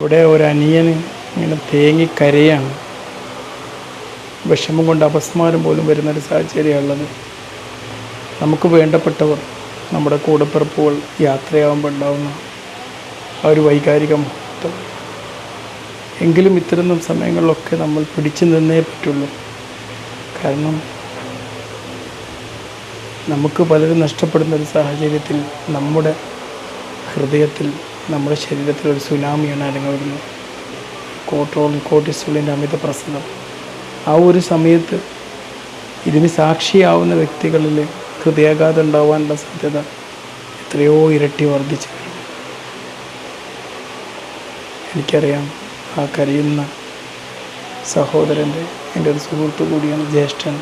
ഇവിടെ ഒരു അനിയന് ഇങ്ങനെ തേങ്ങിക്കരയാണ്. വിഷമം കൊണ്ട് അപസ്മാരം പോലും വരുന്നൊരു സാഹചര്യമുള്ളത്. നമുക്ക് വേണ്ടപ്പെട്ടവർ, നമ്മുടെ കൂടപ്പിറപ്പുകൾ യാത്രയാകുമ്പോൾ ഉണ്ടാകുന്ന ആ ഒരു വൈകാരിക മുഹൂർത്തം. എങ്കിലും ഇത്തരം സമയങ്ങളിലൊക്കെ നമ്മൾ പിടിച്ചു നിന്നേ പറ്റുള്ളൂ. കാരണം നമുക്ക് പലരും നഷ്ടപ്പെടുന്ന ഒരു സാഹചര്യത്തിൽ നമ്മുടെ ഹൃദയത്തിൽ, നമ്മുടെ ശരീരത്തിൽ ഒരു സുനാമിയാണ് അരങ്ങേറുന്നത്. കോർട്ടിസോളിൻ്റെ അമിത പ്രസരണം. ആ ഒരു സമയത്ത് ഇതിന് സാക്ഷിയാവുന്ന വ്യക്തികളിൽ ഹൃദയാഘാതം ഉണ്ടാവാനുള്ള സാധ്യത എത്രയോ ഇരട്ടി വർദ്ധിച്ചു വരും. എനിക്കറിയാം, ആ കരയുന്ന സഹോദരൻ്റെ എൻ്റെ ഒരു സുഹൃത്തു കൂടിയാണ്, ജ്യേഷ്ഠൻ.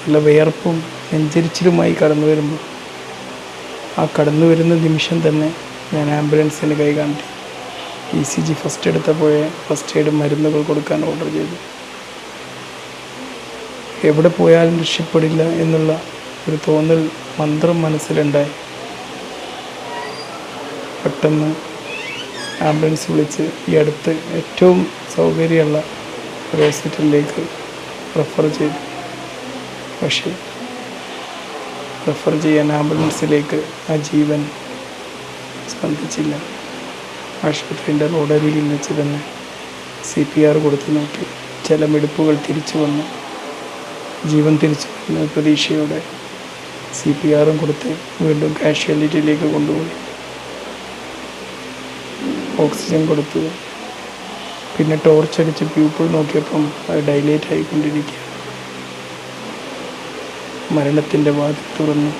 നല്ല വിയർപ്പും നെഞ്ചരിച്ചിലുമായി കടന്നു വരുമ്പോൾ, ആ കടന്നു വരുന്ന നിമിഷം തന്നെ ഞാൻ ആംബുലൻസിന് കൈ കാട്ടി ECG ഫസ്റ്റ് എടുത്തപ്പോഴേ ഫസ്റ്റ് എയ്ഡ് മരുന്നുകൾ കൊടുക്കാൻ ഓർഡർ ചെയ്തു. എവിടെ പോയാലും രക്ഷപ്പെടില്ല എന്നുള്ള ഒരു തോന്നൽ മന്ത്രം മനസ്സിലുണ്ടായി. പെട്ടെന്ന് ആംബുലൻസ് വിളിച്ച് ഈ അടുത്ത് ഏറ്റവും സൗകര്യമുള്ള ഒരു ഹോസ്പിറ്റലിലേക്ക് റെഫർ ചെയ്തു. പക്ഷേ റെഫർ ചെയ്യാൻ ആംബുലൻസിലേക്ക് ആ ജീവൻ സ്പന്ദിച്ചില്ല. ആശുപത്രിൻ്റെ റോഡരികിൽ വെച്ച് തന്നെ CPR കൊടുത്ത് നോക്കി. ചില മിടിപ്പുകൾ തിരിച്ചു വന്നു, ജീവൻ തിരിച്ചു വരുന്ന പ്രതീക്ഷയോടെ CPRും കൊടുത്ത് വീണ്ടും കാഷ്വാലിറ്റിയിലേക്ക് കൊണ്ടുപോയി. ഓക്സിജൻ കൊടുത്തു. പിന്നെ ടോർച്ചടിച്ച് പ്യൂപ്പിൾ നോക്കിയപ്പം അത് ഡൈലേറ്റ് ആയിക്കൊണ്ടിരിക്കുക. മരണത്തിൻ്റെ വാതിൽ തുറന്നു.